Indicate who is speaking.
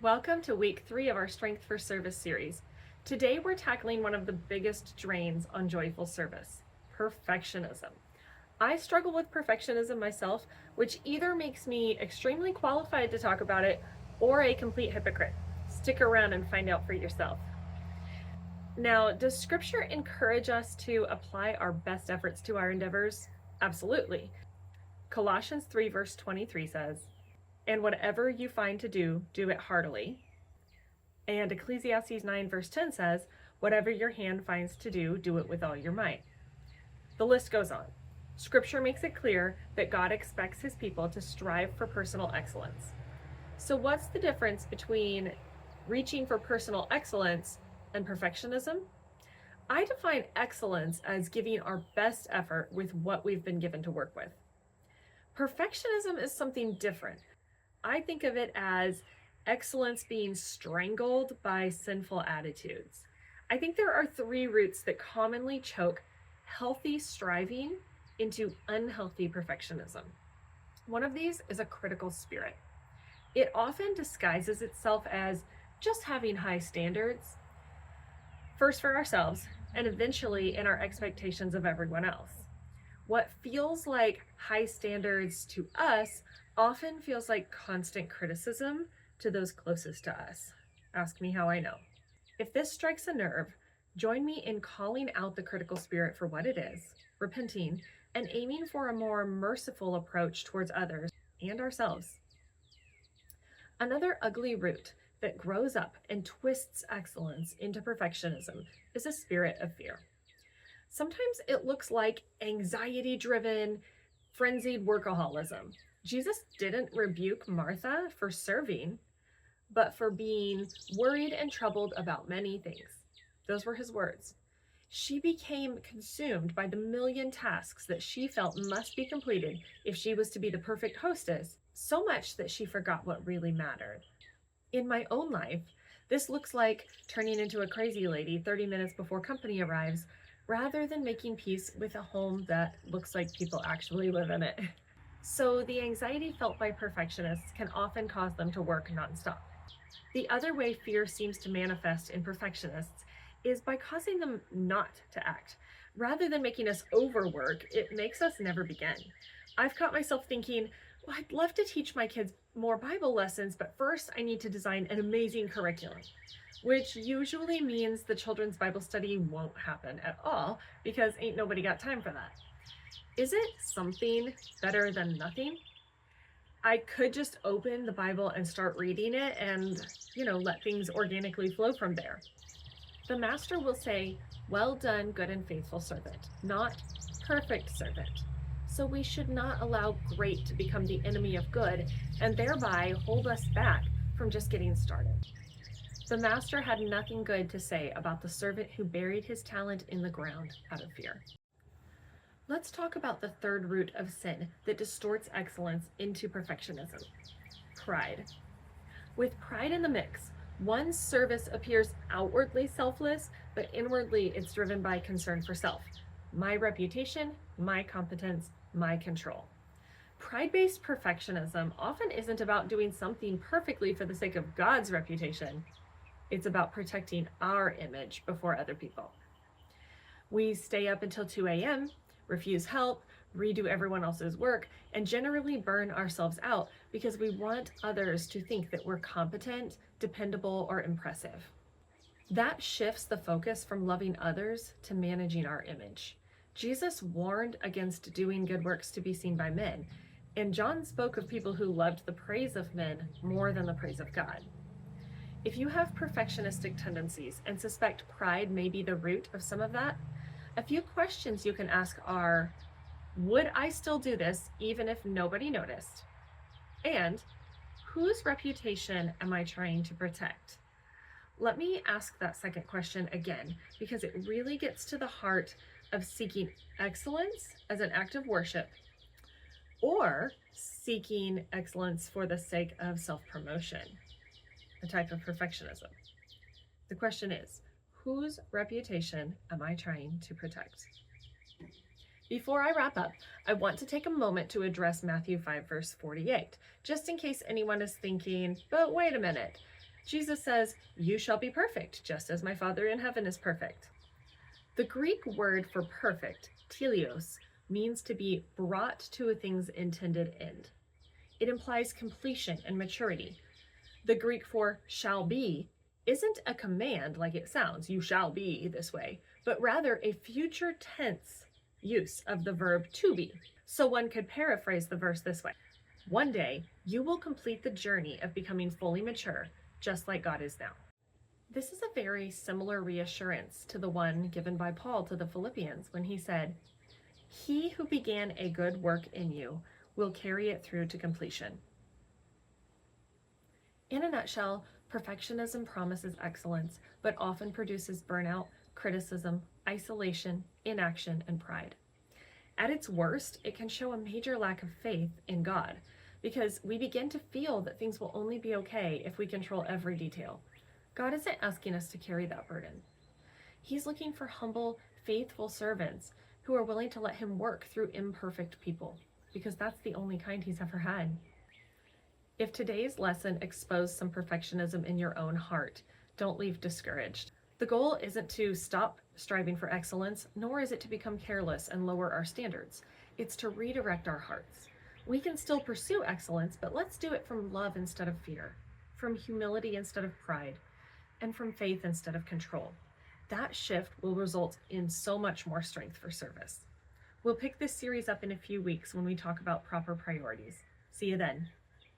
Speaker 1: Welcome to week 3 of our Strength for Service series. Today we're tackling one of the biggest drains on joyful service, perfectionism. I struggle with perfectionism myself, which either makes me extremely qualified to talk about it or a complete hypocrite. Stick around and find out for yourself. Now, does Scripture encourage us to apply our best efforts to our endeavors? Absolutely. Colossians 3 verse 23 says, "And whatever you find to do, do it heartily." And Ecclesiastes 9 verse 10 says, "Whatever your hand finds to do, do it with all your might." The list goes on. Scripture makes it clear that God expects his people to strive for personal excellence. So what's the difference between reaching for personal excellence and perfectionism? I define excellence as giving our best effort with what we've been given to work with. Perfectionism is something different. I think of it as excellence being strangled by sinful attitudes. I think there are 3 roots that commonly choke healthy striving into unhealthy perfectionism. One of these is a critical spirit. It often disguises itself as just having high standards, first for ourselves, and eventually in our expectations of everyone else. What feels like high standards to us often feels like constant criticism to those closest to us. Ask me how I know. If this strikes a nerve, join me in calling out the critical spirit for what it is, repenting, and aiming for a more merciful approach towards others and ourselves. Another ugly root that grows up and twists excellence into perfectionism is a spirit of fear. Sometimes it looks like anxiety-driven, frenzied workaholism. Jesus didn't rebuke Martha for serving, but for being worried and troubled about many things. Those were his words. She became consumed by the million tasks that she felt must be completed if she was to be the perfect hostess, so much that she forgot what really mattered. In my own life, this looks like turning into a crazy lady 30 minutes before company arrives, rather than making peace with a home that looks like people actually live in it. So the anxiety felt by perfectionists can often cause them to work nonstop. The other way fear seems to manifest in perfectionists is by causing them not to act. Rather than making us overwork, it makes us never begin. I've caught myself thinking, well, I'd love to teach my kids more Bible lessons, but first I need to design an amazing curriculum, which usually means the children's Bible study won't happen at all because ain't nobody got time for that. Is it something better than nothing? I could just open the Bible and start reading it and, let things organically flow from there. The master will say, "Well done, good and faithful servant," not "perfect servant." So we should not allow great to become the enemy of good and thereby hold us back from just getting started. The master had nothing good to say about the servant who buried his talent in the ground out of fear. Let's talk about the third root of sin that distorts excellence into perfectionism: pride. With pride in the mix, one's service appears outwardly selfless, but inwardly it's driven by concern for self. My reputation, my competence, my control. Pride-based perfectionism often isn't about doing something perfectly for the sake of God's reputation. It's about protecting our image before other people. We stay up until 2 a.m., refuse help, redo everyone else's work, and generally burn ourselves out because we want others to think that we're competent, dependable, or impressive. That shifts the focus from loving others to managing our image. Jesus warned against doing good works to be seen by men, and John spoke of people who loved the praise of men more than the praise of God. If you have perfectionistic tendencies and suspect pride may be the root of some of that, a few questions you can ask are, would I still do this even if nobody noticed? And whose reputation am I trying to protect? Let me ask that second question again, because it really gets to the heart of seeking excellence as an act of worship or seeking excellence for the sake of self-promotion, a type of perfectionism. The question is, whose reputation am I trying to protect? Before I wrap up, I want to take a moment to address Matthew 5 verse 48, just in case anyone is thinking, but wait a minute, Jesus says, "You shall be perfect, just as my Father in heaven is perfect." The Greek word for perfect, teleos, means to be brought to a thing's intended end. It implies completion and maturity. The Greek for shall be isn't a command like it sounds, you shall be this way, but rather a future tense use of the verb to be. So one could paraphrase the verse this way: one day you will complete the journey of becoming fully mature, just like God is now. This is a very similar reassurance to the one given by Paul to the Philippians when he said, "He who began a good work in you will carry it through to completion." In a nutshell, perfectionism promises excellence, but often produces burnout, criticism, isolation, inaction, and pride. At its worst, it can show a major lack of faith in God, because we begin to feel that things will only be okay if we control every detail. God isn't asking us to carry that burden. He's looking for humble, faithful servants who are willing to let him work through imperfect people, because that's the only kind he's ever had. If today's lesson exposed some perfectionism in your own heart, don't leave discouraged. The goal isn't to stop striving for excellence, nor is it to become careless and lower our standards. It's to redirect our hearts. We can still pursue excellence, but let's do it from love instead of fear, from humility instead of pride, and from faith instead of control. That shift will result in so much more strength for service. We'll pick this series up in a few weeks when we talk about proper priorities. See you then.